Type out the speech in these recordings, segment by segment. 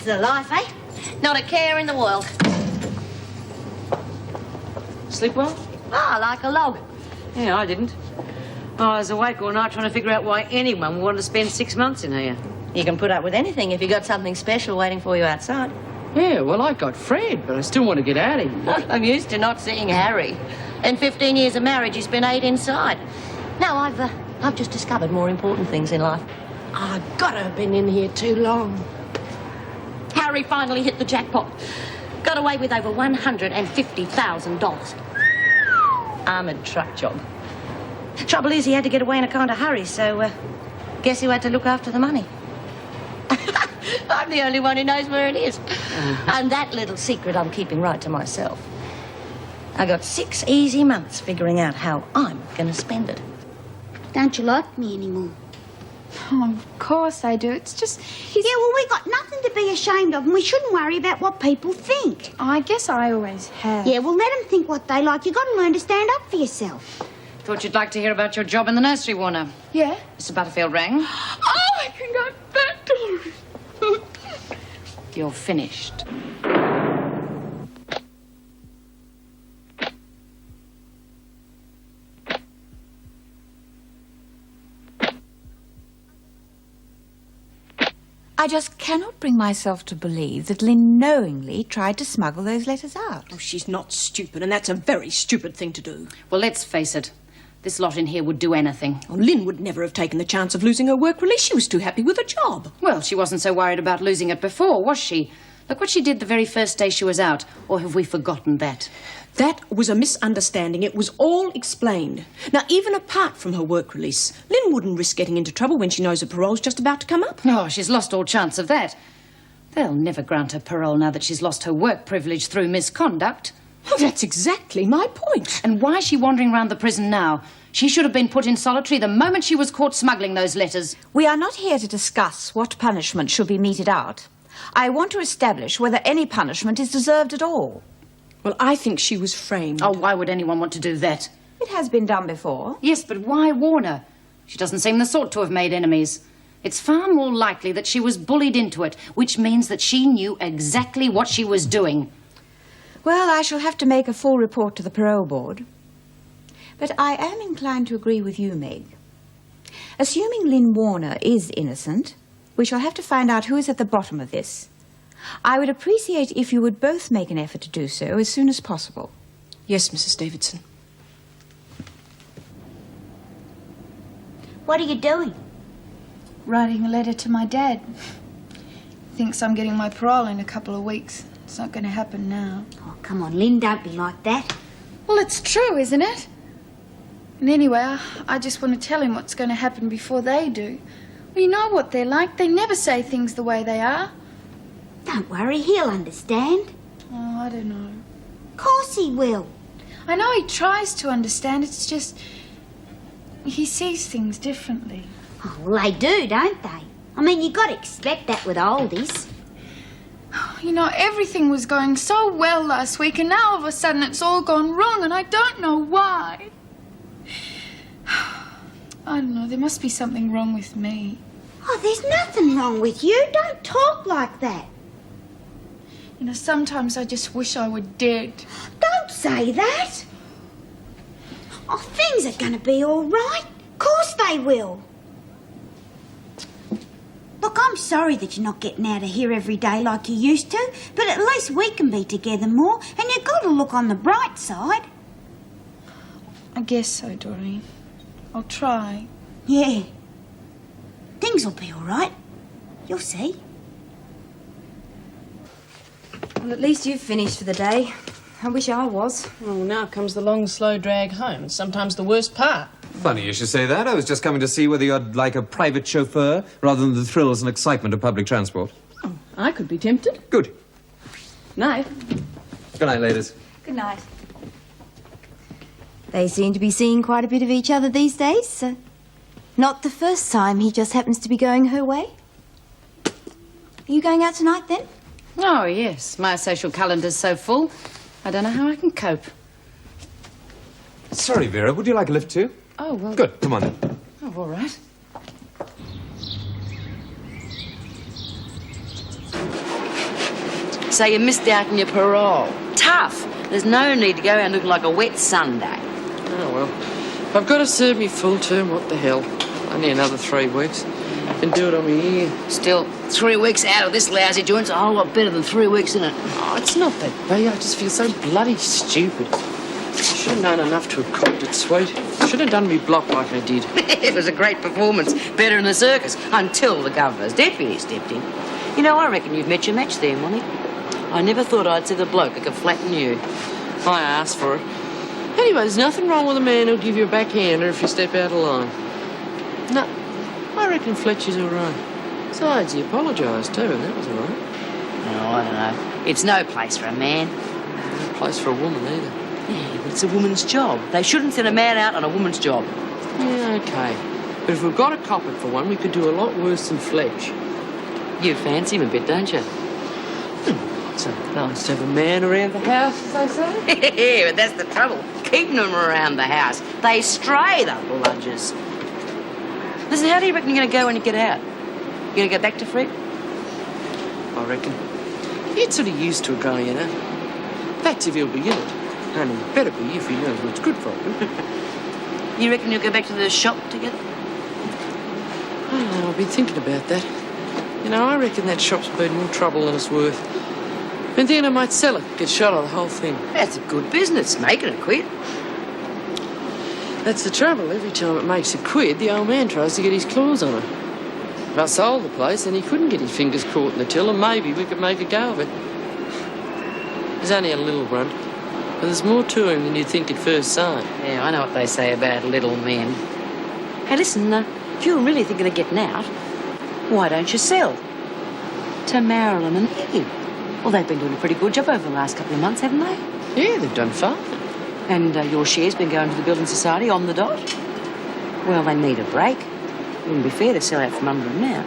the life, eh? Not a care in the world. Sleep well? Ah, like a log. Yeah, I didn't. I was awake all night trying to figure out why anyone would want to spend 6 months in here. You can put up with anything if you got something special waiting for you outside. Yeah, well, I got Fred, but I still want to get out of here. I'm used to not seeing Harry. In 15 years of marriage, you spent 8 inside. No, I've just discovered more important things in life. I gotta have been in here too long. Harry finally hit the jackpot. Got away with over $150,000. Armoured truck job. Trouble is, he had to get away in a kind of hurry, so guess who had to look after the money? I'm the only one who knows where it is. And that little secret I'm keeping right to myself. I got 6 easy months figuring out how I'm going to spend it. Don't you like me anymore? Oh, of course I do. It's just... Yeah, well, we got nothing to be ashamed of, and we shouldn't worry about what people think. I guess I always have. Yeah, well, let them think what they like. You got to learn to stand up for yourself. Thought you'd like to hear about your job in the nursery, Warner. Yeah? Mr. Butterfield rang. Oh, I can go back to... You're finished. I just cannot bring myself to believe that Lynn knowingly tried to smuggle those letters out. Oh, she's not stupid, and that's a very stupid thing to do. Well, let's face it. This lot in here would do anything. Oh, Lynn would never have taken the chance of losing her work release. She was too happy with her job. Well, she wasn't so worried about losing it before, was she? Look what she did the very first day she was out. Or have we forgotten that? That was a misunderstanding. It was all explained. Now, even apart from her work release, Lynn wouldn't risk getting into trouble when she knows her parole's just about to come up. Oh, she's lost all chance of that. They'll never grant her parole now that she's lost her work privilege through misconduct. Oh, that's exactly my point. And why is she wandering around the prison now? She should have been put in solitary the moment she was caught smuggling those letters. We are not here to discuss what punishment should be meted out. I want to establish whether any punishment is deserved at all. Well, I think she was framed. Oh, why would anyone want to do that? It has been done before. Yes, but why Warner? She doesn't seem the sort to have made enemies. It's far more likely that she was bullied into it, which means that she knew exactly what she was doing. Well, I shall have to make a full report to the parole board. But I am inclined to agree with you, Meg. Assuming Lynn Warner is innocent, we shall have to find out who is at the bottom of this. I would appreciate if you would both make an effort to do so as soon as possible. Yes, Mrs. Davidson. What are you doing? Writing a letter to my dad. Thinks I'm getting my parole in a couple of weeks. It's not going to happen now. Oh, come on, Lynn, don't be like that. Well, it's true, isn't it? And anyway, I just want to tell him what's going to happen before they do. Well, you know what they're like. They never say things the way they are. Don't worry, he'll understand. Oh, I don't know. Of course he will. I know he tries to understand. It's just... he sees things differently. Oh, well, they do, don't they? I mean, you got to expect that with oldies. You know, everything was going so well last week, and now all of a sudden it's all gone wrong, and I don't know why. I don't know, there must be something wrong with me. Oh, there's nothing wrong with you. Don't talk like that. You know, sometimes I just wish I were dead. Don't say that. Oh, things are going to be all right. Of course they will. Look, I'm sorry that you're not getting out of here every day like you used to, but at least we can be together more, and you've got to look on the bright side. I guess so, Doreen. I'll try. Yeah. Things will be all right. You'll see. Well, at least you've finished for the day. I wish I was. Oh, now comes the long, slow drag home. Sometimes the worst part. Funny you should say that. I was just coming to see whether you'd like a private chauffeur rather than the thrills and excitement of public transport. Oh, I could be tempted. Good. Night. Good night, ladies. Good night. They seem to be seeing quite a bit of each other these days. Not the first time he just happens to be going her way. Are you going out tonight, then? Oh, yes. My social calendar's so full, I don't know how I can cope. Sorry, Vera. Would you like a lift too? Oh, well... Good. Come on then. Oh, all right. So you missed out on your parole. Tough. There's no need to go around looking like a wet Sunday. Oh, well. I've got to serve me full term. What the hell? Only another 3 weeks. Can do it on me here. Still, 3 weeks out of this lousy joint's a whole lot better than 3 weeks in it. Oh, it's not that bad. I just feel so bloody stupid. I should have known enough to have copped it sweet. Should have done me block like I did. It was a great performance. Better than the circus. Until the governor's deputy stepped in. You know, I reckon you've met your match there, Molly. I never thought I'd see the bloke that could flatten you. I asked for it. Anyway, there's nothing wrong with a man who'll give you a backhander if you step out of line. No, I reckon Fletcher's all right. Besides, he apologised too, and that was all right. No, I don't know. It's no place for a man. No place for a woman either. Yeah, but it's a woman's job. They shouldn't send a man out on a woman's job. Yeah, OK. But if we've got to cop it for one, we could do a lot worse than Fletch. You fancy him a bit, don't you? It's so nice to have a man around the house, as they say. Yeah, but that's the trouble. Keeping them around the house. They stray, the bludgers. Listen, how do you reckon you're going to go when you get out? You going to go back to Fred? I reckon. He'd sort of used to a guy, you know. That's if he'll be in it. And he better be if he knows what's good for him. You reckon you'll go back to the shop together? I don't know, I've been thinking about that. You know, I reckon that shop's been more trouble than it's worth. And then I might sell it, get shot of the whole thing. That's a good business, making it quit. That's the trouble. Every time it makes a quid, the old man tries to get his claws on it. If I sold the place, then he couldn't get his fingers caught in the till, and maybe we could make a go of it. He's only a little runt, but there's more to him than you'd think at first sight. Yeah, I know what they say about little men. Hey, listen, if you're really thinking of getting out, why don't you sell? To Marilyn and Iggy. Well, they've been doing a pretty good job over the last couple of months, haven't they? Yeah, they've done fine. And your share's been going to the Building Society on the dot. Well, they need a break. It wouldn't be fair to sell out from under them now.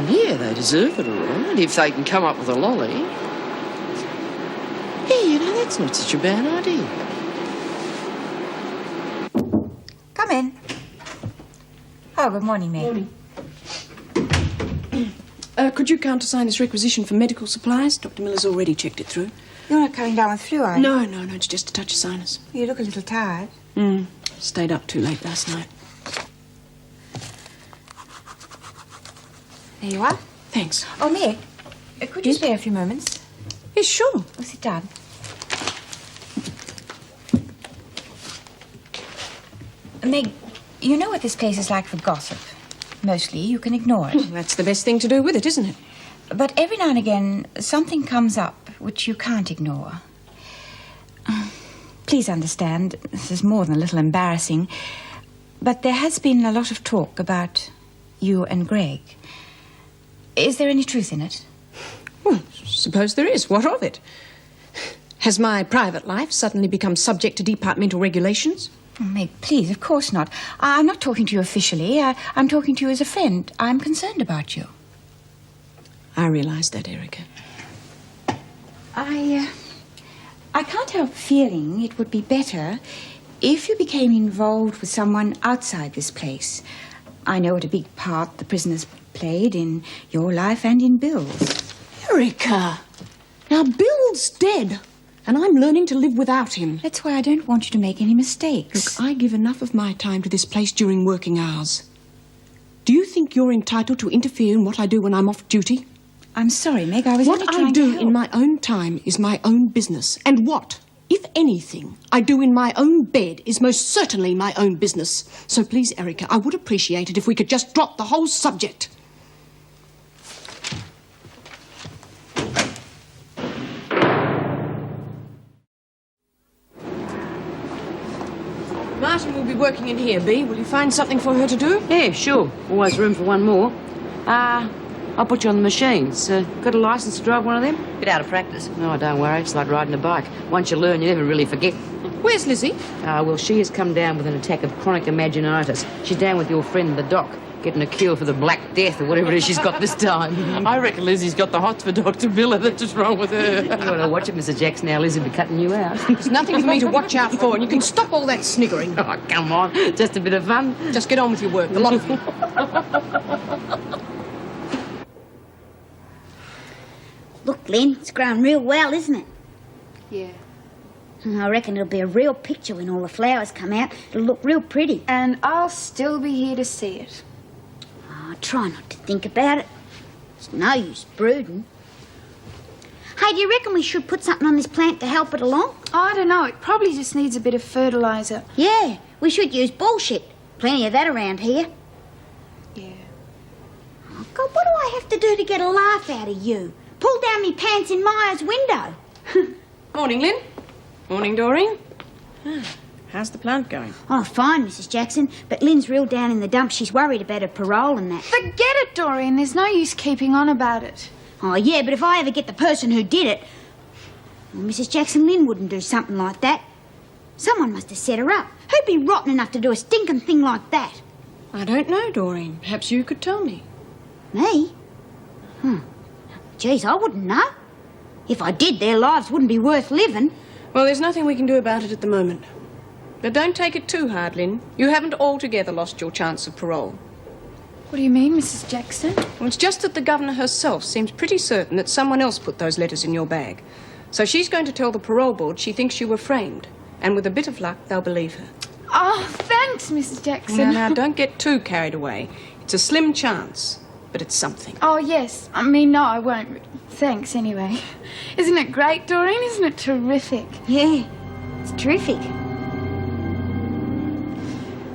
Yeah, they deserve it, all right, if they can come up with a lolly. Yeah, you know, that's not such a bad idea. Come in. Oh, good morning, Meg. Morning. Could you countersign this requisition for medical supplies? Dr. Miller's already checked it through. You're not coming down with flu, are you? No, it's just a touch of sinus. You look a little tired. Stayed up too late last night. There you are. Thanks. Oh, Meg, could you spare a few moments? Yes, sure. Oh, sit down. Meg, you know what this place is like for gossip. Mostly, you can ignore it. That's the best thing to do with it, isn't it? But every now and again, something comes up which you can't ignore. Please understand, this is more than a little embarrassing, but there has been a lot of talk about you and Greg. Is there any truth in it? Well, suppose there is. What of it? Has my private life suddenly become subject to departmental regulations? Oh, Meg, please, of course not. I'm not talking to you officially. I'm talking to you as a friend. I'm concerned about you. I realise that, Erica. I can't help feeling it would be better if you became involved with someone outside this place. I know what a big part the prisoners played in your life and in Bill's. Erica! Now, Bill's dead, and I'm learning to live without him. That's why I don't want you to make any mistakes. Look, I give enough of my time to this place during working hours. Do you think you're entitled to interfere in what I do when I'm off duty? I'm sorry, Meg, I was only What I trying to do help. in my own time is my own business. And what, if anything, I do in my own bed is most certainly my own business. So please, Erica, I would appreciate it if we could just drop the whole subject. Martin will be working in here, Bea. Will you find something for her to do? Yeah, sure. Always room for one more. I'll put you on the machines. Got a licence to drive one of them? Bit out of practice. No, don't worry. It's like riding a bike. Once you learn, you never really forget. Where's Lizzie? Well, she has come down with an attack of chronic imaginitis. She's down with your friend, the doc, getting a cure for the Black Death or whatever it is she's got this time. I reckon Lizzie's got the hots for Dr. Miller. That's what's wrong with her. You want to watch it, Mr. Jackson. Now Lizzie'll be cutting you out. There's nothing for me to watch out for, and you can stop all that sniggering. Oh, come on. Just a bit of fun. Just get on with your work, the lot of you. like, Lynn. It's grown real well, isn't it? Yeah. I reckon it'll be a real picture when all the flowers come out. It'll look real pretty. And I'll still be here to see it. Oh, try not to think about it. It's no use brooding. Hey, do you reckon we should put something on this plant to help it along? I don't know. It probably just needs a bit of fertiliser. Yeah, we should use bullshit. Plenty of that around here. Yeah. Oh, God, what do I have to do to get a laugh out of you? Pull down me pants in Maya's window. Morning, Lynn. Morning, Doreen. How's the plant going? Oh, fine, Mrs. Jackson. But Lynn's real down in the dumps. She's worried about her parole and that. Forget it, Doreen. There's no use keeping on about it. Oh, yeah, but if I ever get the person who did it... Well, Mrs. Jackson, Lynn wouldn't do something like that. Someone must have set her up. Who'd be rotten enough to do a stinking thing like that? I don't know, Doreen. Perhaps you could tell me. Me? Geez, I wouldn't know. If I did, their lives wouldn't be worth living. Well, there's nothing we can do about it at the moment. But don't take it too hard, Lynn. You haven't altogether lost your chance of parole. What do you mean, Mrs. Jackson? Well, it's just that the governor herself seems pretty certain that someone else put those letters in your bag. So she's going to tell the parole board she thinks you were framed. And with a bit of luck, they'll believe her. Oh, thanks, Mrs. Jackson. Now, don't get too carried away. It's a slim chance, but it's something. Oh, yes. I mean, no, I won't. Thanks, anyway. Isn't it great, Doreen? Isn't it terrific? Yeah, it's terrific.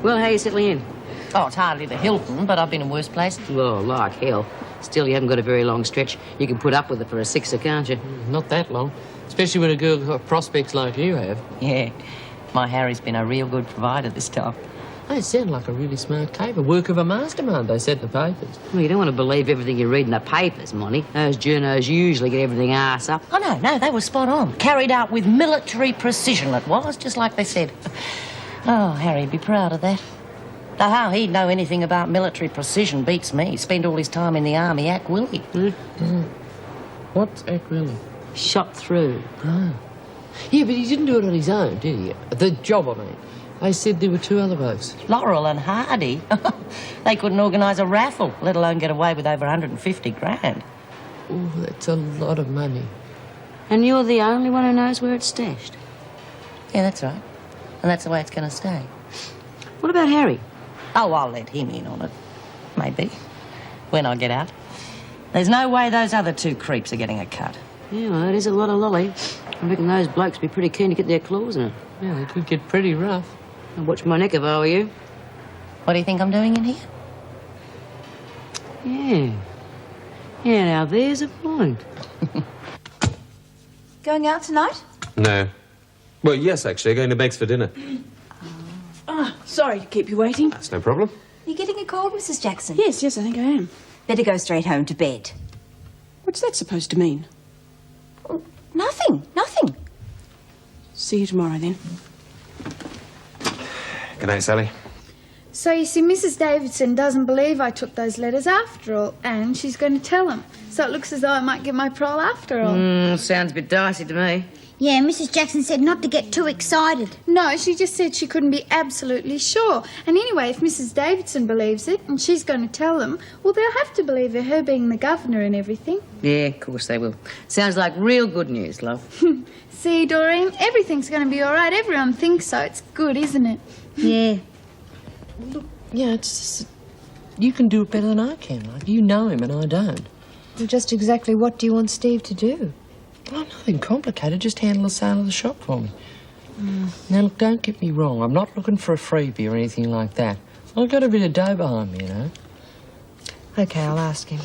Well, how are you settling in? Oh, it's hardly the Hilton, but I've been in worse places. Well, like hell. Still, you haven't got a very long stretch. You can put up with it for a sixer, can't you? Not that long. Especially when a girl's got prospects like you have. Yeah, my Harry's been a real good provider this time. They sound like a really smart cave. A work of a mastermind, they said in the papers. Well, you don't want to believe everything you read in the papers, Monty. Those journos usually get everything arse up. Oh, no, they were spot on. Carried out with military precision it was, just like they said. Oh, Harry'd be proud of that. Though how he'd know anything about military precision beats me. He spent all his time in the army, Ack Willie. What's Ack Willie? Shot through. Oh. Yeah, but he didn't do it on his own, did he? The job, I mean. They said there were two other blokes. Laurel and Hardy. They couldn't organise a raffle, let alone get away with over 150 grand. Oh, that's a lot of money. And you're the only one who knows where it's stashed. Yeah, that's right. And that's the way it's going to stay. What about Harry? Oh, I'll let him in on it. Maybe. When I get out. There's no way those other two creeps are getting a cut. Yeah, well, it is a lot of lolly. I reckon those blokes be pretty keen to get their claws in it. Yeah, they could get pretty rough. I'll watch my neck if I were you. What do you think I'm doing in here? Yeah. Yeah, now there's a point. Going out tonight? No. Well, yes, actually. Going to Beck's for dinner. Oh, sorry to keep you waiting. That's no problem. Are you getting a cold, Mrs. Jackson? Yes, I think I am. Better go straight home to bed. What's that supposed to mean? Nothing. See you tomorrow, then. Good night, Sally. So, you see, Mrs. Davidson doesn't believe I took those letters after all, and she's going to tell him. So it looks as though I might get my parole after all. Sounds a bit dicey to me. Yeah, Mrs. Jackson said not to get too excited. No, she just said she couldn't be absolutely sure. And anyway, if Mrs. Davidson believes it, and she's going to tell them, well, they'll have to believe her being the governor and everything. Yeah, of course they will. Sounds like real good news, love. See, Doreen, everything's going to be all right. Everyone thinks so. It's good, isn't it? Yeah. Look, yeah, it's just... You can do it better than I can. Like, you know him and I don't. Well, just exactly what do you want Steve to do? Well, nothing complicated. Just handle the sale of the shop for me. Now, look, don't get me wrong. I'm not looking for a freebie or anything like that. I've got a bit of dough behind me, you know. OK, I'll ask him.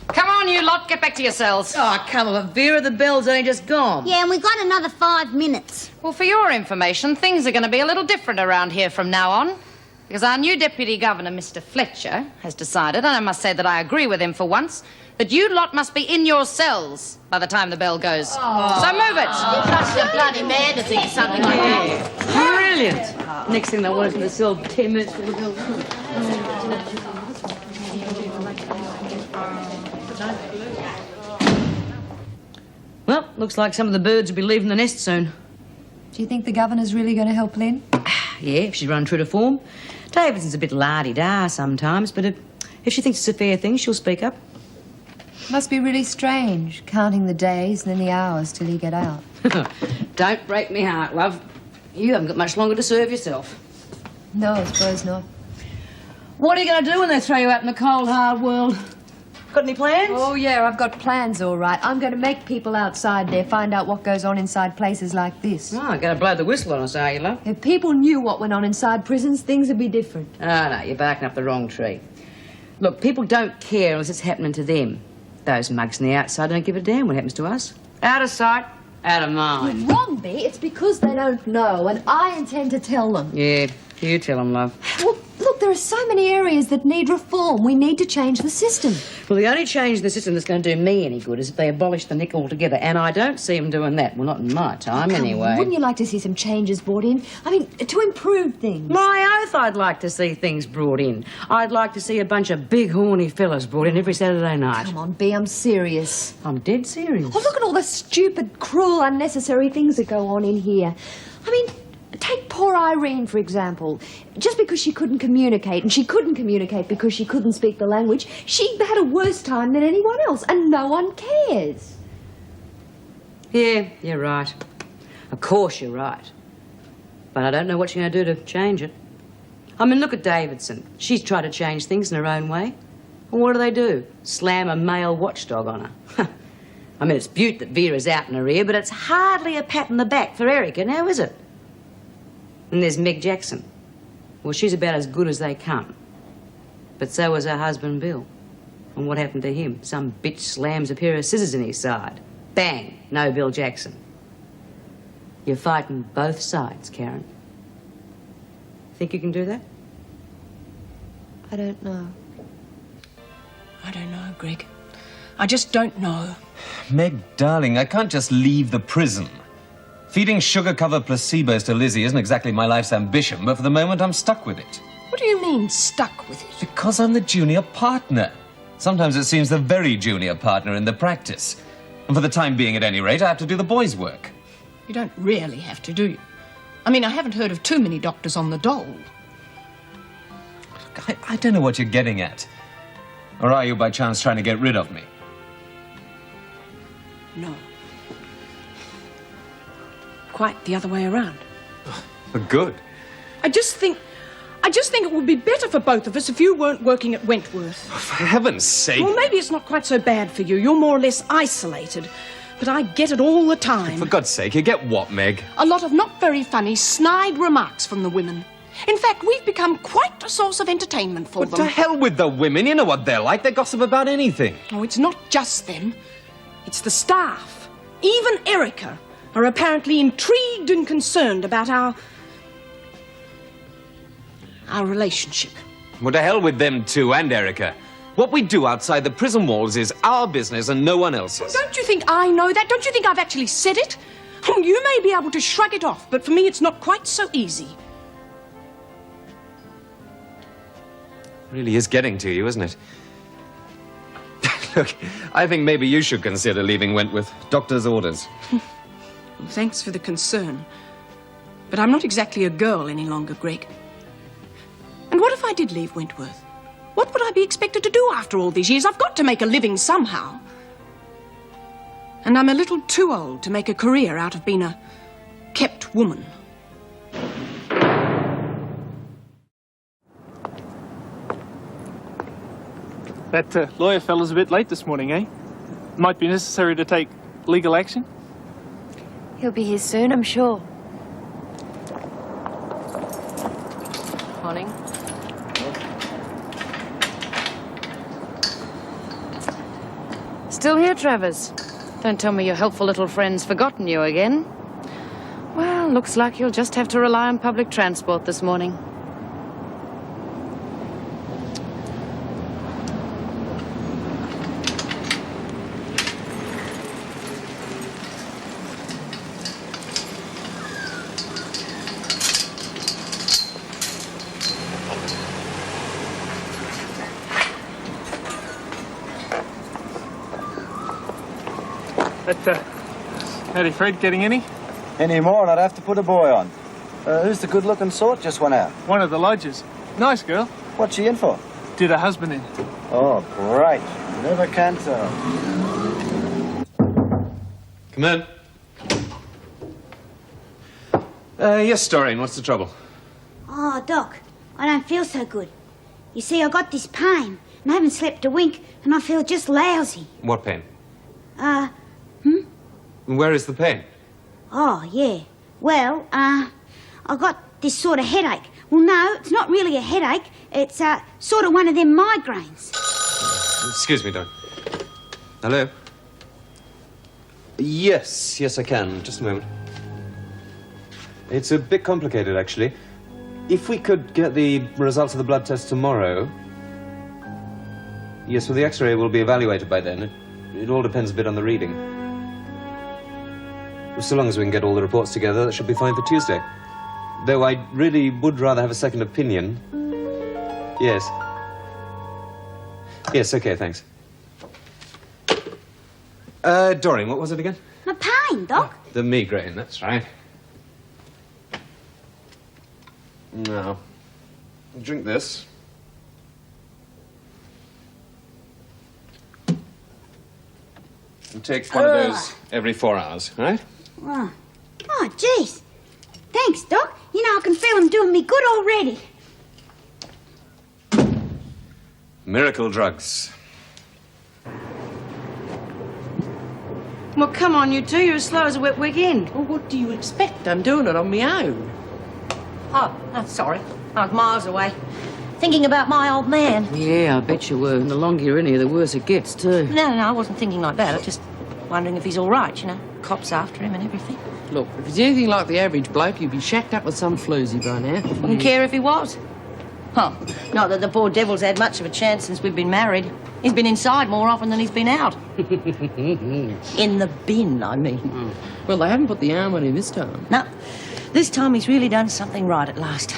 Come on, you lot, get back to your cells. Oh, come on, Vera, the bell's only just gone. Yeah, and we got another 5 minutes. Well, for your information, things are going to be a little different around here from now on. Because our new Deputy Governor, Mr. Fletcher, has decided, and I must say that I agree with him for once, that you lot must be in your cells by the time the bell goes. So move it. You're such a bloody man to think something like that. Brilliant. Next thing they want us in the cell 10 minutes for the bell. Well, looks like some of the birds will be leaving the nest soon. Do you think the governor's really going to help Lynn? Yeah, if she's run true to form. Davidson's a bit la-di-da sometimes, but if she thinks it's a fair thing, she'll speak up. Must be really strange, counting the days and then the hours till you get out. Don't break me heart, love. You haven't got much longer to serve yourself. No, I suppose not. What are you going to do when they throw you out in the cold, hard world? Got any plans? Oh, yeah, I've got plans, all right. I'm going to make people outside there find out what goes on inside places like this. Oh, going to blow the whistle on us, are you, love? If people knew what went on inside prisons, things would be different. Oh, no, you're barking up the wrong tree. Look, people don't care unless it's happening to them. Those mugs on the outside don't give a damn what happens to us. Out of sight, out of mind. You're wrong, B. It's because they don't know, and I intend to tell them. Yeah, you tell them, love. Well, look, there are so many areas that need reform. We need to change the system. Well, the only change in the system that's going to do me any good is if they abolish the nick altogether, and I don't see them doing that. Well, not in my time, anyway. Wouldn't you like to see some changes brought in? I mean, to improve things. My oath, I'd like to see things brought in. I'd like to see a bunch of big, horny fellas brought in every Saturday night. Come on, B, I'm serious. I'm dead serious. Oh, look at all the stupid, cruel, unnecessary things that go on in here. I mean, take poor Irene, for example. Just because she couldn't communicate, and she couldn't communicate because she couldn't speak the language, she had a worse time than anyone else, and no one cares. Yeah, you're right. Of course you're right. But I don't know what you're going to do to change it. I mean, look at Davidson. She's tried to change things in her own way. And what do? Slam a male watchdog on her. I mean, it's beaut that Vera's out in her ear, but it's hardly a pat on the back for Erica, now is it? And there's Meg Jackson. Well, she's about as good as they come. But so was her husband, Bill. And what happened to him? Some bitch slams a pair of scissors in his side. Bang! No Bill Jackson. You're fighting both sides, Karen. Think you can do that? I don't know. I don't know, Greg. I just don't know. Meg, darling, I can't just leave the prison. Feeding sugar-covered placebos to Lizzie isn't exactly my life's ambition, but for the moment I'm stuck with it. What do you mean, stuck with it? Because I'm the junior partner. Sometimes it seems the very junior partner in the practice. And for the time being, at any rate, I have to do the boys' work. You don't really have to, do you? I mean, I haven't heard of too many doctors on the dole. I don't know what you're getting at. Or are you, by chance, trying to get rid of me? No. Quite the other way around. Good. I just think it would be better for both of us if you weren't working at Wentworth. For heaven's sake. Well, maybe it's not quite so bad for you. You're more or less isolated. But I get it all the time. For God's sake, you get what, Meg? A lot of not very funny, snide remarks from the women. In fact, we've become quite a source of entertainment for them. What to hell with the women? You know what they're like. They gossip about anything. Oh, it's not just them. It's the staff. Even Erica are apparently intrigued and concerned about our relationship. Well, to hell with them too, and Erica. What we do outside the prison walls is our business and no one else's. Don't you think I know that? Don't you think I've actually said it? Oh, you may be able to shrug it off, but for me it's not quite so easy. It really is getting to you, isn't it? Look, I think maybe you should consider leaving Wentworth. Doctor's orders. Thanks for the concern. But I'm not exactly a girl any longer, Greg. And what if I did leave Wentworth? What would I be expected to do after all these years? I've got to make a living somehow. And I'm a little too old to make a career out of being a kept woman. That lawyer fella's a bit late this morning, eh? Might be necessary to take legal action. He'll be here soon, I'm sure. Morning. Still here, Travers? Don't tell me your helpful little friend's forgotten you again. Well, looks like you'll just have to rely on public transport this morning. Howdy, Fred, getting any? Any more and I'd have to put a boy on. Who's the good-looking sort just went out? One of the lodgers. Nice girl. What's she in for? Did her husband in. Oh, great. Never can tell. Come in. Yes, Doreen, what's the trouble? Oh, Doc, I don't feel so good. You see, I got this pain, and I haven't slept a wink, and I feel just lousy. What pain? Where is the pain? Oh, yeah. Well, I got this sort of headache. Well, no, it's not really a headache. It's, sort of one of them migraines. Excuse me, Doreen. Hello? Yes, I can. Just a moment. It's a bit complicated, actually. If we could get the results of the blood test tomorrow... Yes, well, the X-ray will be evaluated by then. It all depends a bit on the reading. So long as we can get all the reports together, that should be fine for Tuesday. Though I really would rather have a second opinion. Yes. Yes, okay, thanks. Doreen, what was it again? My pain, Doc. The migraine, that's right. Now, drink this. And take one of those every 4 hours, all right? Oh, jeez. Thanks, Doc. You know, I can feel them doing me good already. Miracle drugs. Well, come on, you two. You're as slow as a wet weekend. Well, what do you expect? I'm doing it on my own. Oh, sorry. I was miles away. Thinking about my old man. Yeah, I bet you were. And the longer you're in here, the worse it gets, too. No, I wasn't thinking like that. I was just wondering if he's all right, you know. Cops after him and everything. Look, if he's anything like the average bloke, you'd be shacked up with some floozy by now. Wouldn't care if he was. Oh, not that the poor devil's had much of a chance since we've been married. He's been inside more often than he's been out. In the bin, I mean. Well, they haven't put the arm on him this time. No. This time he's really done something right at last.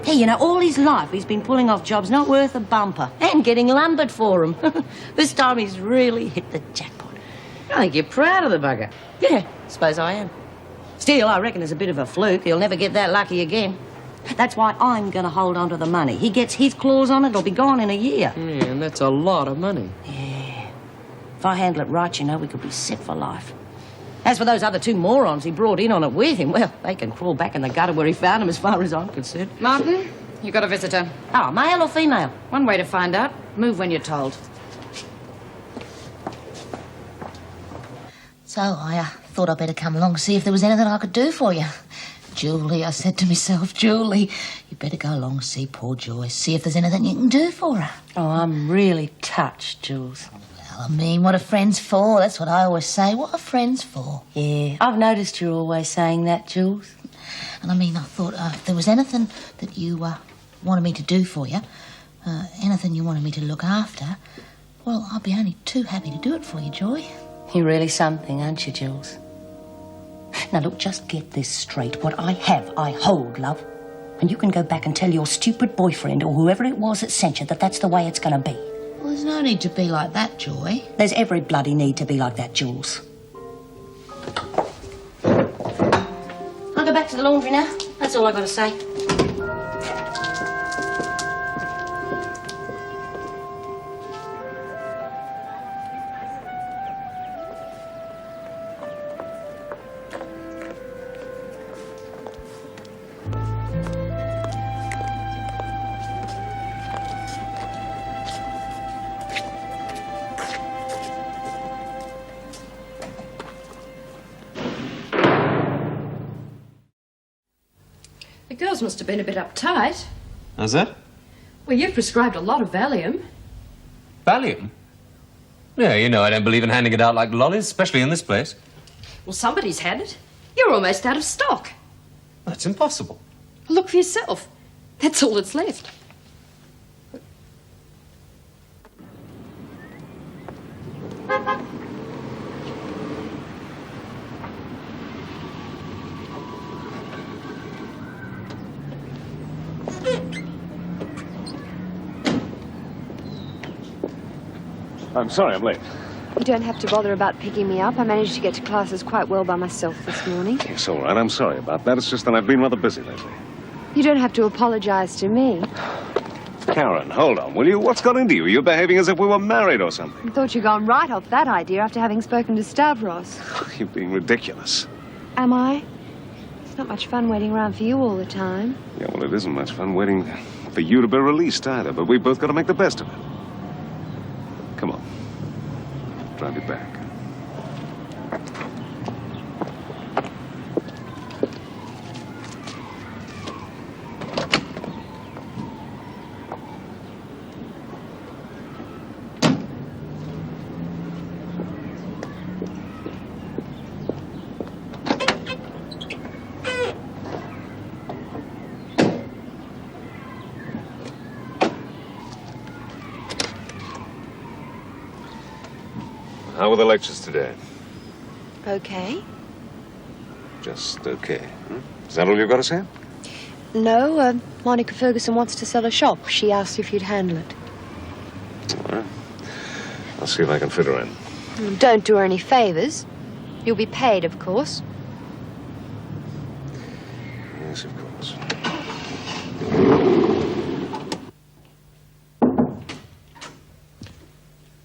Hey, you know, all his life he's been pulling off jobs not worth a bumper and getting lumbered for them. This time he's really hit the jackpot. I think you're proud of the bugger. Yeah, suppose I am. Still, I reckon it's a bit of a fluke. He'll never get that lucky again. That's why I'm going to hold on to the money. He gets his claws on it, it'll be gone in a year. Yeah, and that's a lot of money. Yeah. If I handle it right, you know, we could be set for life. As for those other two morons he brought in on it with him, well, they can crawl back in the gutter where he found them as far as I'm concerned. Martin, you got a visitor. Oh, male or female? One way to find out. Move when you're told. So I thought I'd better come along and see if there was anything I could do for you. Julie, I said to myself, Julie, you better go along and see poor Joyce, see if there's anything you can do for her. Oh, I'm really touched, Jules. Well, I mean, what are friends for? That's what I always say. What are friends for? Yeah, I've noticed you're always saying that, Jules. And I mean, I thought if there was anything that you wanted me to do for you, anything you wanted me to look after, well, I'd be only too happy to do it for you, Joy. You're really something, aren't you, Jules? Now, look, just get this straight. What I have, I hold, love. And you can go back and tell your stupid boyfriend or whoever it was that sent you that that's the way it's going to be. Well, there's no need to be like that, Joy. There's every bloody need to be like that, Jules. I'll go back to the laundry now. That's all I've got to say. The girls must have been a bit uptight. How's that? Well, you've prescribed a lot of Valium. Valium? Yeah, you know I don't believe in handing it out like lollies, especially in this place. Well, somebody's had it. You're almost out of stock. That's impossible. Look for yourself. That's all that's left. I'm sorry I'm late. You don't have to bother about picking me up. I managed to get to classes quite well by myself this morning. It's all right. I'm sorry about that. It's just that I've been rather busy lately. You don't have to apologize to me. Karen, hold on, will you? What's got into you? You're behaving as if we were married or something. I thought you'd gone right off that idea after having spoken to Stavros. You're being ridiculous. Am I? It's not much fun waiting around for you all the time. Yeah, well, it isn't much fun waiting for you to be released either, but we've both got to make the best of it. Come on. Drive you back. How were the lectures today? Okay. Just okay. Is that all you've got to say? No, Monica Ferguson wants to sell a shop. She asked if you'd handle it. All right. I'll see if I can fit her in. Don't do her any favours. You'll be paid, of course. Yes, of course.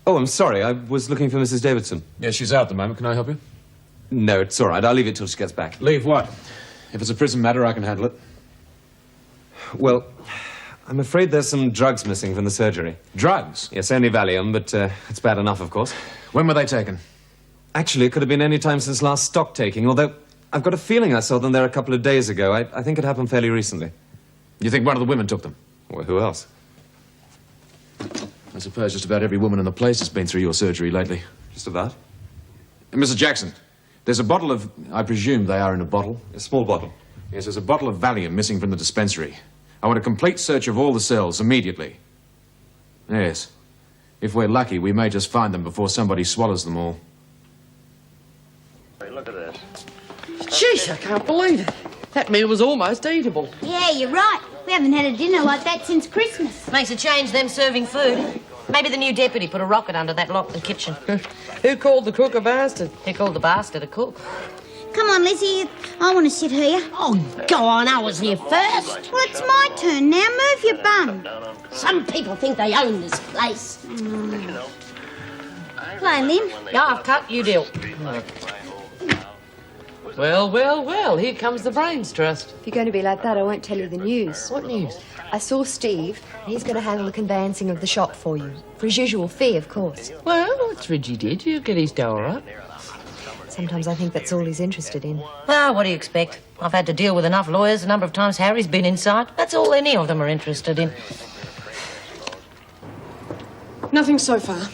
Oh, I'm sorry. I was looking for Mrs. Davidson. Yeah, she's out at the moment. Can I help you? No, it's all right. I'll leave it till she gets back. Leave what? If it's a prison matter, I can handle it. Well, I'm afraid there's some drugs missing from the surgery. Drugs? Yes, only Valium, but it's bad enough, of course. When were they taken? Actually, it could have been any time since last stock taking, although I've got a feeling I saw them there a couple of days ago. I think it happened fairly recently. You think one of the women took them? Well, who else? I suppose just about every woman in the place has been through your surgery lately. Just about. Mrs. Jackson, there's a bottle of... I presume they are in a bottle? A small bottle. Yes, there's a bottle of Valium missing from the dispensary. I want a complete search of all the cells immediately. Yes. If we're lucky, we may just find them before somebody swallows them all. Hey, look at this. Jeez, I can't believe it. That meal was almost eatable. Yeah, you're right. We haven't had a dinner like that since Christmas. Makes a change, them serving food. Maybe the new deputy put a rocket under that lock in the kitchen. Who called the cook a bastard? Who called the bastard a cook? Come on, Lizzie. I want to sit here. Oh, go on. I was here first. Well, it's my turn now. Move your bum. Some people think they own this place. Play, Lynn. Yeah, I've cut. You deal. Well, well, well, here comes the Brains Trust. If you're going to be like that, I won't tell you the news. What news? I saw Steve. He's going to handle the conveyancing of the shop for you. For his usual fee, of course. Well, what's Reggie did? He'll get his dough all right. Sometimes I think that's all he's interested in. Ah, what do you expect? I've had to deal with enough lawyers the number of times Harry's been inside. That's all any of them are interested in. Nothing so far.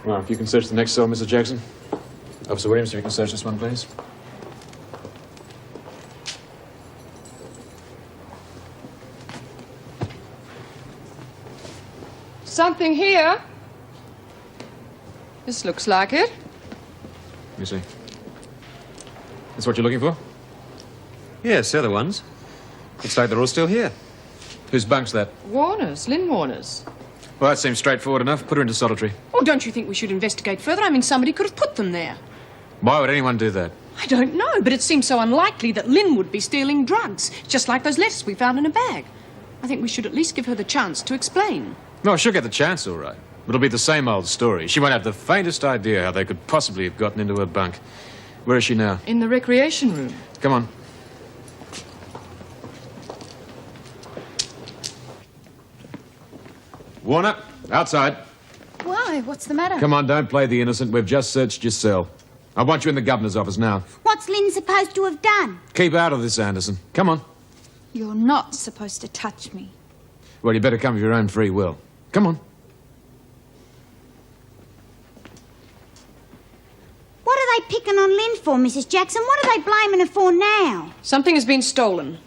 Well, if you can search the next cell, Mr. Jackson. Officer Williams, if you can search this one, please. Something here. This looks like it. Let me see. That's what you're looking for? Yes, they're the ones. Looks like they're all still here. Whose bunk's that? Warner's, Lynn Warner's. Well, that seems straightforward enough. Put her into solitary. Oh, don't you think we should investigate further? I mean, somebody could have put them there. Why would anyone do that? I don't know, but it seems so unlikely that Lynn would be stealing drugs, just like those letters we found in a bag. I think we should at least give her the chance to explain. No, she'll get the chance, all right. But it'll be the same old story. She won't have the faintest idea how they could possibly have gotten into her bunk. Where is she now? In the recreation room. Come on. Warner, outside. Why? What's the matter? Come on, don't play the innocent. We've just searched your cell. I want you in the governor's office now. What's Lynn supposed to have done? Keep out of this, Anderson. Come on. You're not supposed to touch me. Well, you better come of your own free will. Come on. What are they picking on Lynn for, Mrs. Jackson? What are they blaming her for now? Something has been stolen.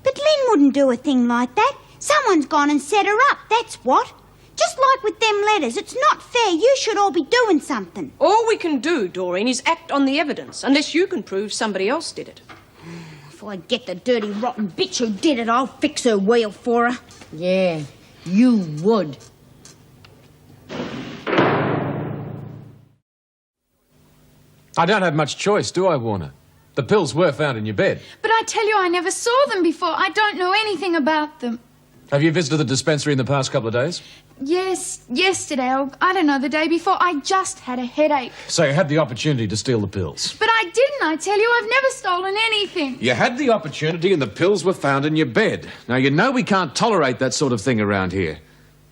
But Lynn wouldn't do a thing like that. Someone's gone and set her up, that's what. Just like with them letters, it's not fair. You should all be doing something. All we can do, Doreen, is act on the evidence, unless you can prove somebody else did it. If I get the dirty, rotten bitch who did it, I'll fix her wheel for her. Yeah, you would. I don't have much choice, do I, Warner? The pills were found in your bed. But I tell you, I never saw them before. I don't know anything about them. Have you visited the dispensary in the past couple of days? Yes, yesterday, or I don't know, the day before. I just had a headache. So you had the opportunity to steal the pills? But I didn't, I tell you. I've never stolen anything. You had the opportunity and the pills were found in your bed. Now, you know we can't tolerate that sort of thing around here.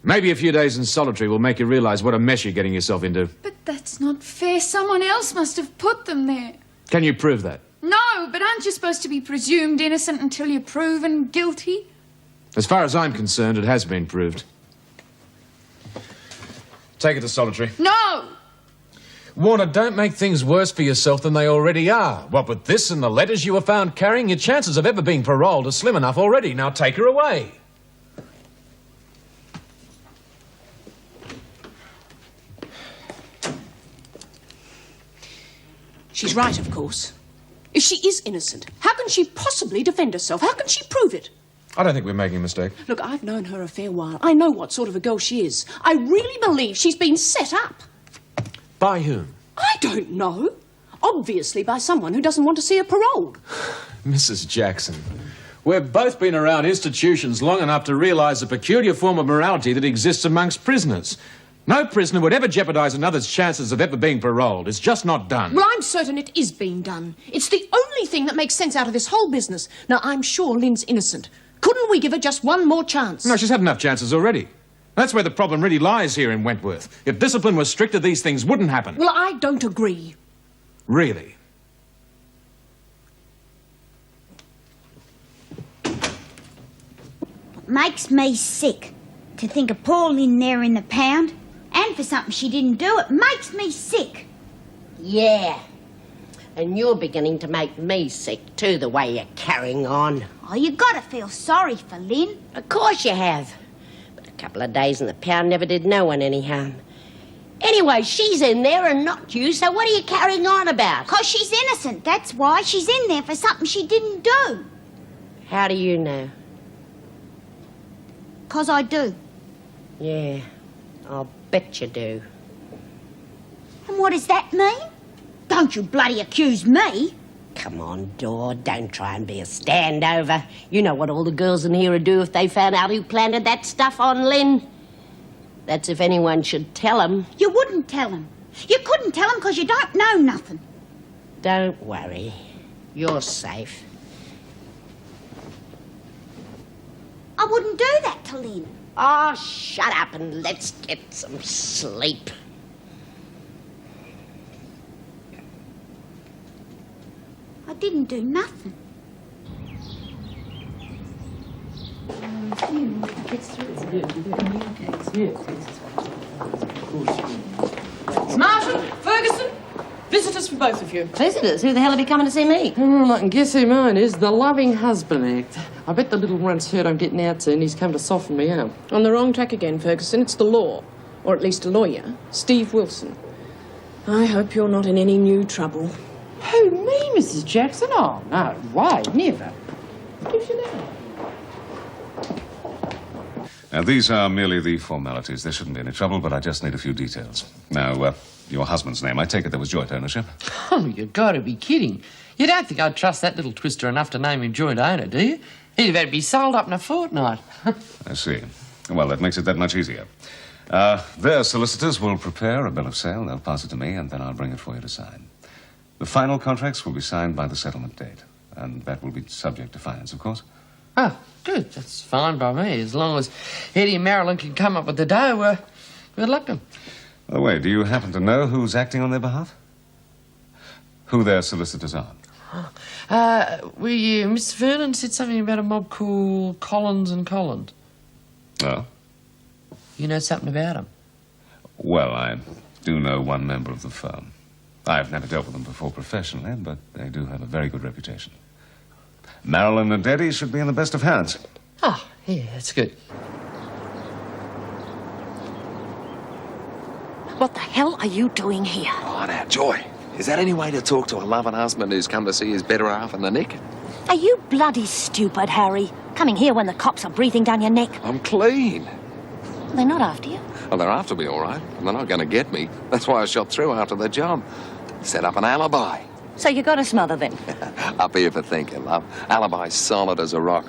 Maybe a few days in solitary will make you realise what a mess you're getting yourself into. But that's not fair. Someone else must have put them there. Can you prove that? No, but aren't you supposed to be presumed innocent until you're proven guilty? As far as I'm concerned, it has been proved. Take it to solitary. No! Warner, don't make things worse for yourself than they already are. What with this and the letters you were found carrying, your chances of ever being paroled are slim enough already. Now take her away. She's right, of course. If she is innocent, how can she possibly defend herself? How can she prove it? I don't think we're making a mistake. Look, I've known her a fair while. I know what sort of a girl she is. I really believe she's been set up. By whom? I don't know. Obviously by someone who doesn't want to see her paroled. Mrs. Jackson, we've both been around institutions long enough to realise the peculiar form of morality that exists amongst prisoners. No prisoner would ever jeopardise another's chances of ever being paroled. It's just not done. Well, I'm certain it is being done. It's the only thing that makes sense out of this whole business. Now, I'm sure Lynn's innocent. Couldn't we give her just one more chance? No, she's had enough chances already. That's where the problem really lies here in Wentworth. If discipline was stricter, these things wouldn't happen. Well, I don't agree. Really? It makes me sick to think of poor Lynn there in the pound, and for something she didn't do. It makes me sick. Yeah. And you're beginning to make me sick, too, the way you're carrying on. Oh, you gotta feel sorry for Lynn. Of course you have. But a couple of days in the pound never did no one any harm. Anyway, she's in there and not you, so what are you carrying on about? 'Cause she's innocent, that's why. She's in there for something she didn't do. How do you know? 'Cause I do. Yeah, I'll bet you do. And what does that mean? Don't you bloody accuse me. Come on, Dor, don't try and be a standover. You know what all the girls in here would do if they found out who planted that stuff on Lynn. That's if anyone should tell them. You wouldn't tell them. You couldn't tell them 'cause you don't know nothing. Don't worry. You're safe. I wouldn't do that to Lynn. Oh, shut up and let's get some sleep. I didn't do nothing. Marshall, Ferguson, visitors for both of you. Visitors? Who the hell are be coming to see me? Oh, I can guess who mine is. The Loving Husband Act. I bet the little runt's heard I'm getting out soon. He's come to soften me up. On the wrong track again, Ferguson. It's the law. Or at least a lawyer. Steve Wilson. I hope you're not in any new trouble. Who, me, Mrs. Jackson? Oh, no way, never. What gives you that? Now, these are merely the formalities. There shouldn't be any trouble, but I just need a few details. Now, your husband's name, I take it there was joint ownership? Oh, you've got to be kidding. You don't think I'd trust that little twister enough to name him joint owner, do you? He'd have had to be sold up in a fortnight. I see. Well, that makes it that much easier. Their solicitors will prepare a bill of sale. They'll pass it to me, and then I'll bring it for you to sign. The final contracts will be signed by the settlement date, and that will be subject to finance, of course. Oh, good. That's fine by me. As long as Eddie and Marilyn can come up with the dough, good luck to them. By the way, do you happen to know who's acting on their behalf? Who their solicitors are? Mr. Vernon said something about a mob called Collins and Collins. Oh? You know something about them? Well, I do know one member of the firm. I've never dealt with them before professionally, but they do have a very good reputation. Marilyn and Eddie should be in the best of hands. Oh, yeah, that's good. What the hell are you doing here? Oh, now, Joy, is that any way to talk to a loving husband who's come to see his better half in the nick? Are you bloody stupid, Harry? Coming here when the cops are breathing down your neck? I'm clean. They're not after you. Well, they're after me, all right, and they're not going to get me. That's why I shot through after the job. Set up an alibi. So you got a smother then? Up here for thinking, love. Alibi's solid as a rock.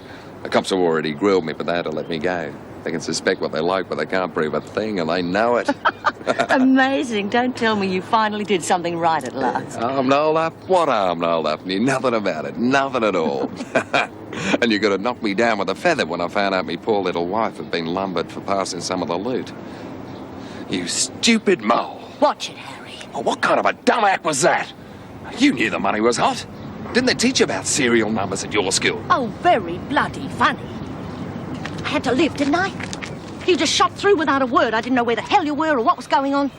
The cops have already grilled me, but they had to let me go. They can suspect what they like, but they can't prove a thing, and they know it. Amazing. Don't tell me you finally did something right at last. Arm nailed up? What arm nailed up? Knew nothing about it. Nothing at all. And you could have knocked me down with a feather when I found out me poor little wife had been lumbered for passing some of the loot. You stupid mole. Watch it, Harry. Oh, what kind of a dumb act was that? You knew the money was hot. Didn't they teach you about serial numbers at your school? Oh, very bloody funny. I had to live, didn't I? You just shot through without a word. I didn't know where the hell you were or what was going on.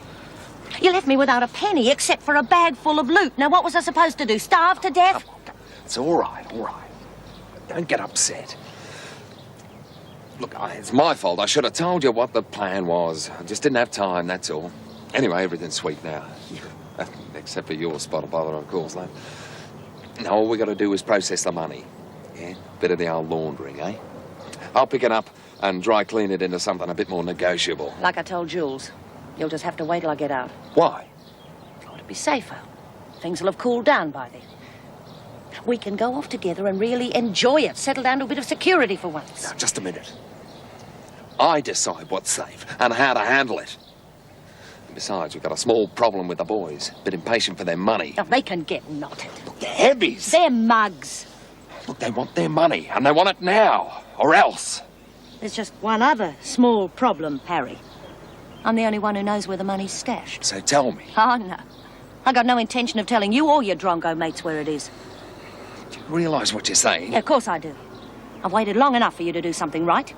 You left me without a penny except for a bag full of loot. Now, what was I supposed to do? Starve to death? It's all right, all right. Don't get upset. Look, it's my fault. I should have told you what the plan was. I just didn't have time, that's all. Anyway, everything's sweet now. Except for your spot of bother, of course, though. Now, all we got to do is process the money. Yeah? Bit of the old laundering, eh? I'll pick it up and dry clean it into something a bit more negotiable. Like I told Jules, you'll just have to wait till I get out. Why? Oh, to be safer. Things will have cooled down by then. We can go off together and really enjoy it. Settle down to a bit of security for once. Now, just a minute. I decide what's safe and how to handle it. Besides, we've got a small problem with the boys. A bit impatient for their money. Oh, they can get knotted. Look, they're heavies. They're mugs. Look, they want their money, and they want it now, or else. There's just one other small problem, Harry. I'm the only one who knows where the money's stashed. So tell me. Oh, no. I got no intention of telling you or your drongo mates where it is. Do you realise what you're saying? Yeah, of course I do. I've waited long enough for you to do something right.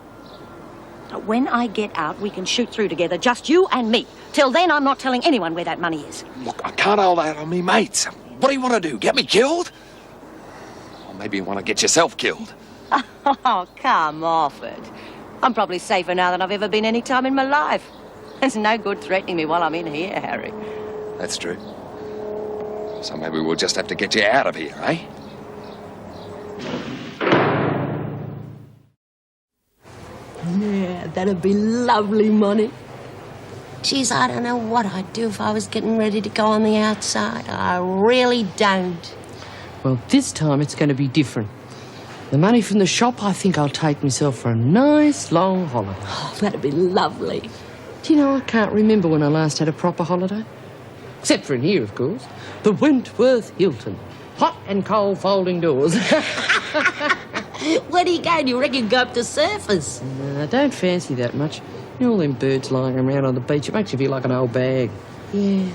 When I get out, we can shoot through together, just you and me. Till then, I'm not telling anyone where that money is. Look, I can't hold out on me mates. What do you want to do, get me killed? Or maybe you want to get yourself killed. Oh, come off it. I'm probably safer now than I've ever been any time in my life. There's no good threatening me while I'm in here, Harry. That's true. So maybe we'll just have to get you out of here, eh? Yeah, that'd be lovely money. Geez, I don't know what I'd do if I was getting ready to go on the outside. I really don't. Well, this time it's going to be different. The money from the shop, I think I'll take myself for a nice long holiday. Oh, that'd be lovely. Do you know, I can't remember when I last had a proper holiday. Except for in here, of course. The Wentworth Hilton. Hot and cold folding doors. Where do you go? Do you reckon you go up to surfers? No, I don't fancy that much. You know, all them birds lying around on the beach, it makes you feel like an old bag. Yeah.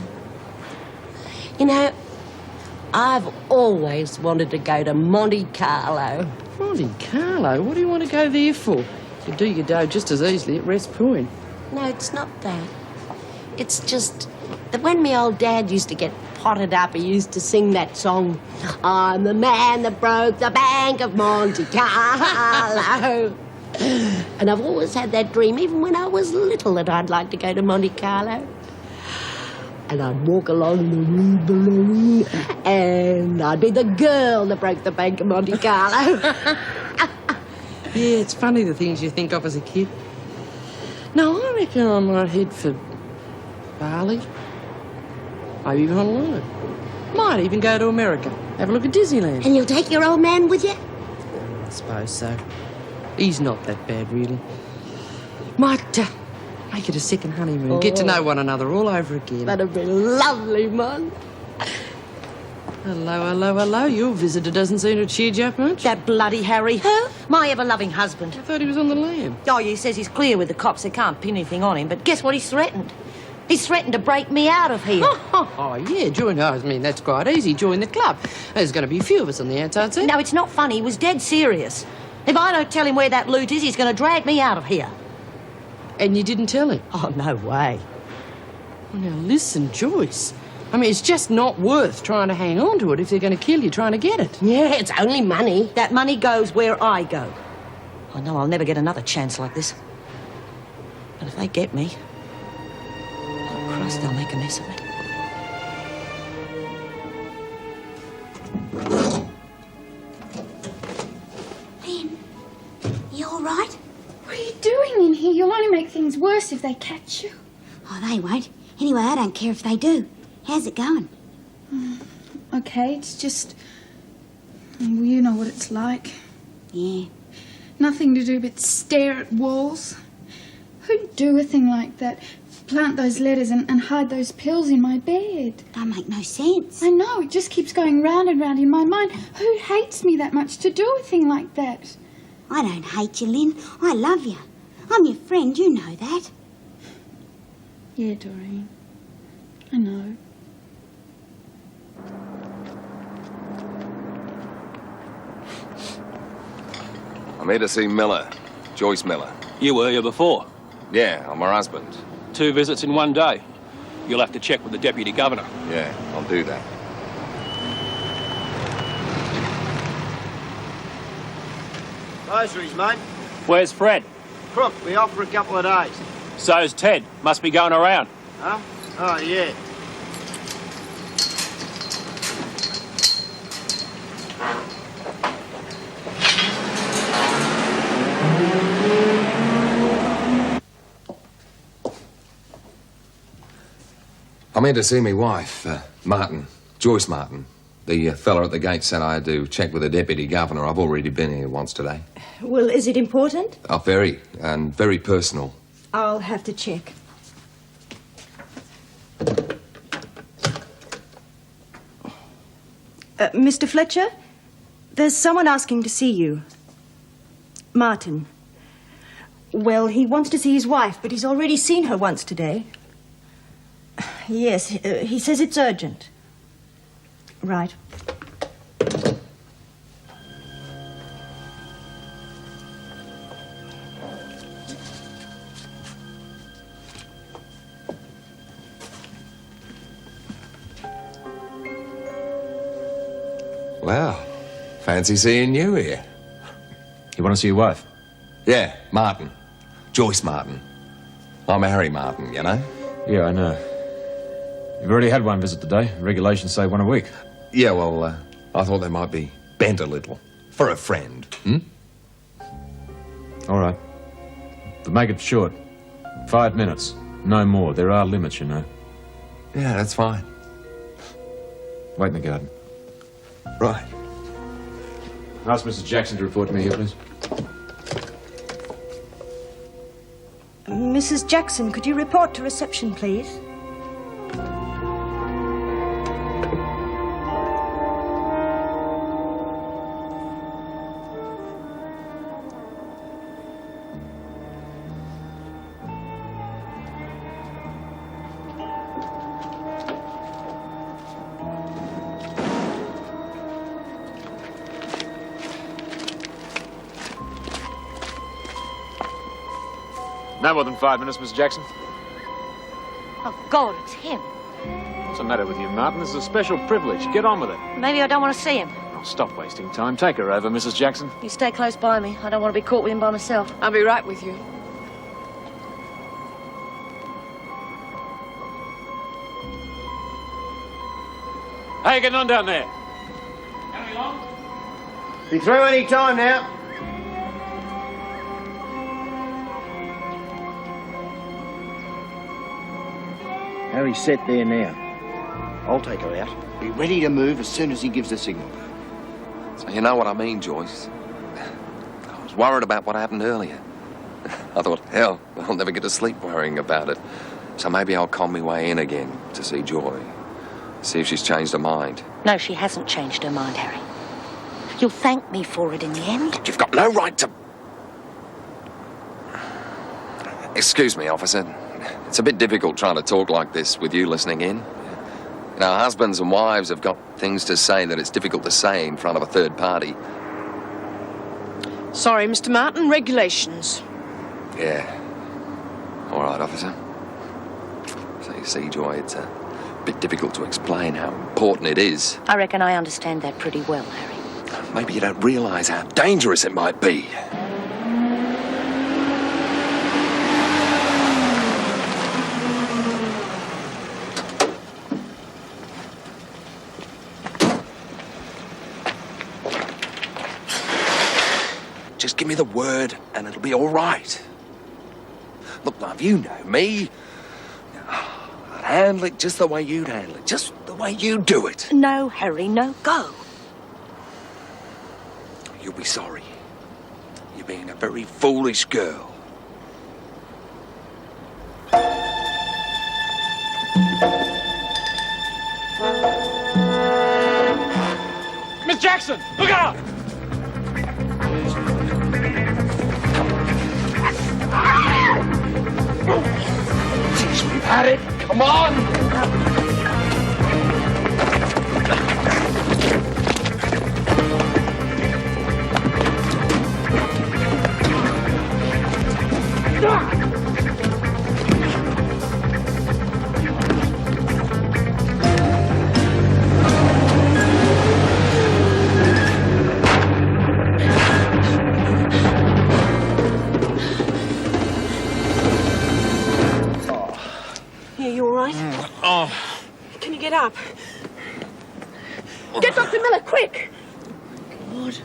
You know, I've always wanted to go to Monte Carlo. Monte Carlo? What do you want to go there for? You do your dough just as easily at West Point. No, it's not that. It's just that when my old dad used to get potted up, he used to sing that song, I'm the man that broke the bank of Monte Carlo. And I've always had that dream, even when I was little, that I'd like to go to Monte Carlo. And I'd walk along the Rue Ballon, and I'd be the girl that broke the bank of Monte Carlo. Yeah, it's funny the things you think of as a kid. No, I reckon I might head for Bali. Maybe even Honolulu. Might even go to America. Have a look at Disneyland. And you'll take your old man with you? I suppose so. He's not that bad, really. Might make it a second honeymoon. Get to know one another all over again. That'd be lovely, Mum. Hello, hello, hello. Your visitor doesn't seem to have cheered you up much. That bloody Harry. Who? My ever-loving husband. I thought he was on the lam. Oh, he says he's clear with the cops. They can't pin anything on him. But guess what he's threatened? He's threatened to break me out of here. Oh, yeah, join us. I mean, that's quite easy. Join the club. There's going to be a few of us on the outside, see? No, it's not funny. He was dead serious. If I don't tell him where that loot is, he's going to drag me out of here. And you didn't tell him? Oh, no way. Well, now, listen, Joyce. I mean, it's just not worth trying to hang on to it if they're going to kill you trying to get it. Yeah, it's only money. That money goes where I go. I know I'll never get another chance like this. But if they get me, oh, Christ, they'll make a mess of it. Lynn, you all right? What are you doing in here? You'll only make things worse if they catch you. Oh, they won't. Anyway, I don't care if they do. How's it going? Okay, it's just... Well, you know what it's like. Yeah. nothing to do but stare at walls. Who'd do a thing like that? Plant those letters and hide those pills in my bed. They make no sense. I know, it just keeps going round and round in my mind. Who hates me that much to do a thing like that? I don't hate you, Lynn. I love you. I'm your friend, you know that. Yeah, Doreen. I know. I'm here to see Miller. Joyce Miller. You were here before. Yeah, I'm her husband. 2 visits in 1 day. You'll have to check with the Deputy Governor. Yeah, I'll do that. Groceries, mate. Where's Fred? Crook, be off for a couple of days. So's Ted. Must be going around. Huh? Oh, yeah. I'm here to see my wife, Martin. Joyce Martin. The fella at the gate said I had to check with the Deputy Governor. I've already been here once today. Well, is it important? Oh, very, and very personal. I'll have to check. Mr. Fletcher, there's someone asking to see you. Martin. Well, he wants to see his wife, but he's already seen her once today. Yes, he says it's urgent. Right. Well, fancy seeing you here. You want to see your wife? Yeah, Martin. Joyce Martin. I'm Harry Martin, you know? Yeah, I know. You've already had 1 visit today. Regulations say 1 a week. Yeah, well, I thought they might be bent a little. For a friend, All right. But make it short. 5 minutes. No more. There are limits, you know. Yeah, that's fine. Wait in the garden. Right. Ask Mrs. Jackson to report to me here, please. Mrs. Jackson, could you report to reception, please? No more than 5 minutes, Mr. Jackson. Oh, God, it's him. What's the matter with you, Martin? This is a special privilege. Get on with it. Maybe I don't want to see him. Oh, stop wasting time. Take her over, Mrs. Jackson. You stay close by me. I don't want to be caught with him by myself. I'll be right with you. How you getting on down there? Be through any time now. Harry's set there now. I'll take her out. Be ready to move as soon as he gives the signal. So you know what I mean, Joyce? I was worried about what happened earlier. I thought, hell, I'll never get to sleep worrying about it. So maybe I'll con my way in again to see Joy. See if she's changed her mind. No, she hasn't changed her mind, Harry. You'll thank me for it in the end. You've got no right to... Excuse me, officer. It's a bit difficult trying to talk like this with you listening in. You know, husbands and wives have got things to say that it's difficult to say in front of a third party. Sorry, Mr. Martin, regulations. Yeah. All right, officer. So you see, Joy, it's a bit difficult to explain how important it is. I reckon I understand that pretty well, Harry. Maybe you don't realise how dangerous it might be. Just give me the word and it'll be all right. Look, love, you know me. I'd handle it just the way you'd handle it. Just the way you do it. No, Harry, no, go. You'll be sorry. You're being a very foolish girl. Miss Jackson, look out! Jeez, we've had it. Come on! Yeah, you all right? Oh. Can you get up? Get Dr. Miller, quick! God.